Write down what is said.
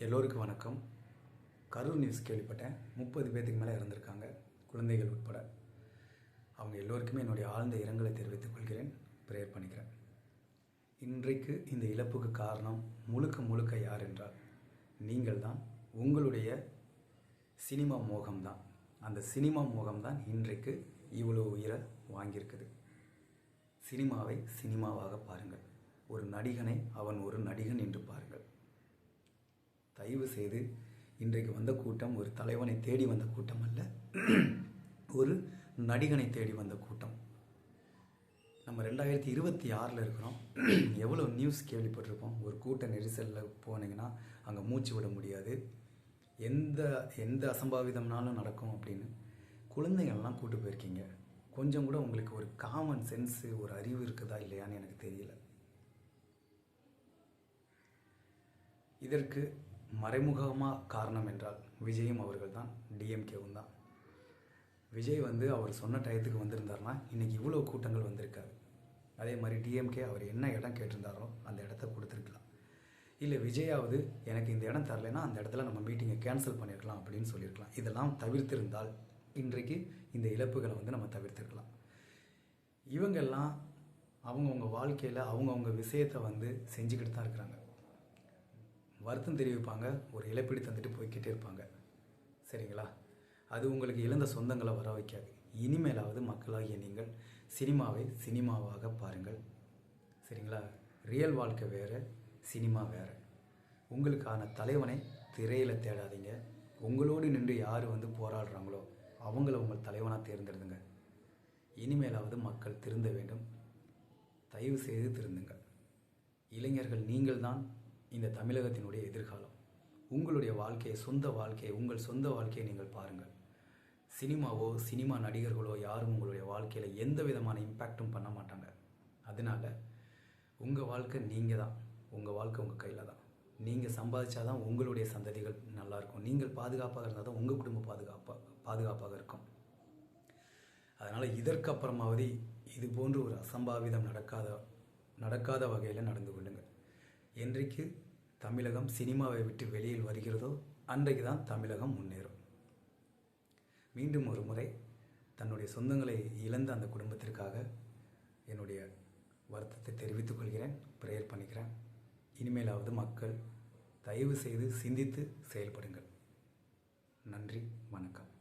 எல்லோருக்கும் வணக்கம். கரூர் நியூஸ் கேள்விப்பட்டேன். 30 பேத்துக்கு மேலே இறந்துருக்காங்க, குழந்தைகள் உட்பட. அவங்க எல்லோருக்குமே என்னுடைய ஆழ்ந்த இரங்கலை தெரிவித்துக் கொள்கிறேன், ப்ரேயர் பண்ணிக்கிறேன். இன்றைக்கு இந்த இழப்புக்கு காரணம் முழுக்க யார் என்றால் நீங்கள் தான். உங்களுடைய சினிமா மோகம்தான். அந்த சினிமா மோகம்தான் இன்றைக்கு இவ்வளோ உயிரை வாங்கியிருக்குது. சினிமாவை சினிமாவாக பாருங்கள். ஒரு நடிகனை அவன் ஒரு நடிகன் என்று பாருங்கள். தயவு செய்து இன்றைக்கு வந்த கூட்டம் ஒரு தலைவனை தேடி வந்த கூட்டம் அல்ல, ஒரு நடிகனை தேடி வந்த கூட்டம். நம்ம 2026 இருக்கிறோம். எவ்வளோ நியூஸ் கேள்விப்பட்டிருப்போம். ஒரு கூட்ட நெரிசலில் போனீங்கன்னா அங்கே மூச்சு விட முடியாது, எந்த அசம்பாவிதம்னாலும் நடக்கும் அப்படின்னு. குழந்தைகள்லாம் கூட்டு போயிருக்கீங்க. கொஞ்சம் கூட உங்களுக்கு ஒரு காமன் சென்ஸு, ஒரு அறிவு இருக்குதா இல்லையான்னு எனக்கு தெரியல. இதற்கு மறைமுகமாக காரணம் என்றால் விஜயும் அவர்கள் தான், டிஎம்கேவும் தான். விஜய் அவர் சொன்ன டயத்துக்கு வந்திருந்தாருன்னா இன்றைக்கி இவ்வளோ கூட்டங்கள் வந்திருக்காரு. அதே மாதிரி டிஎம்கே அவர் என்ன இடம் கேட்டிருந்தாரோ அந்த இடத்த கொடுத்துருக்கலாம். இல்லை விஜயாவது எனக்கு இந்த இடம் தரலைன்னா அந்த இடத்துல நம்ம மீட்டிங்கை கேன்சல் பண்ணியிருக்கலாம் அப்படின்னு சொல்லியிருக்கலாம். இதெல்லாம் தவிர்த்திருந்தால் இன்றைக்கு இந்த இழப்புகளை நம்ம தவிர்த்திருக்கலாம். இவங்கெல்லாம் அவங்கவுங்க வாழ்க்கையில் அவங்கவுங்க விஷயத்தை செஞ்சுக்கிட்டு தான் இருக்கிறாங்க. வருத்தம் தெரிவிப்பாங்க, ஒரு இழப்பீடு தந்துட்டு போய்கிட்டே இருப்பாங்க. சரிங்களா? அது உங்களுக்கு இழந்த சொந்தங்களை வர வைக்காது. இனிமேலாவது மக்களாகிய நீங்கள் சினிமாவை சினிமாவாக பாருங்கள். சரிங்களா? ரியல் வாழ்க்கை வேறு, சினிமா வேறு. உங்களுக்கான தலைவனை திரையில் தேடாதீங்க. உங்களோடு நின்று யார் போராடுறாங்களோ அவங்கள உங்கள் தலைவனாக தேர்ந்தெடுங்க. இனிமேலாவது மக்கள் திருந்த வேண்டும். தயவு செய்து திருந்துங்கள். இளைஞர்கள் நீங்கள் தான் இந்த தமிழகத்தினுடைய எதிர்காலம். உங்களுடைய வாழ்க்கையை, உங்கள் சொந்த வாழ்க்கையை நீங்கள் பாருங்கள். சினிமாவோ சினிமா நடிகர்களோ யாரும் உங்களுடைய வாழ்க்கையில் எந்த விதமான இம்பேக்டும் பண்ண மாட்டாங்க. அதனால் உங்கள் வாழ்க்கை நீங்கள் தான். உங்கள் வாழ்க்கை உங்கள் கையில் தான். நீங்கள் சம்பாதிச்சாதான் உங்களுடைய சந்ததிகள் நல்லாயிருக்கும். நீங்கள் பாதுகாப்பாக இருந்தால் தான் உங்கள் குடும்பம் பாதுகாப்பாக இருக்கும். அதனால் இதற்கப்புறமாவது இது போன்று ஒரு அசம்பாவிதம் நடக்காத வகையில் நடந்து கொள்ளுங்கள். என்றைக்கு தமிழகம் சினிமாவை விட்டு வெளியில் வருகிறதோ அன்றைக்கு தான் தமிழகம் முன்னேறும். மீண்டும் ஒரு முறை தன்னுடைய சொந்தங்களை இழந்த அந்த குடும்பத்திற்காக என்னுடைய வருத்தத்தை தெரிவித்துக் கொள்கிறேன், ப்ரேயர் பண்ணிக்கிறேன். இனிமேலாவது மக்கள் தயவு செய்து சிந்தித்து செயல்படுங்கள். நன்றி, வணக்கம்.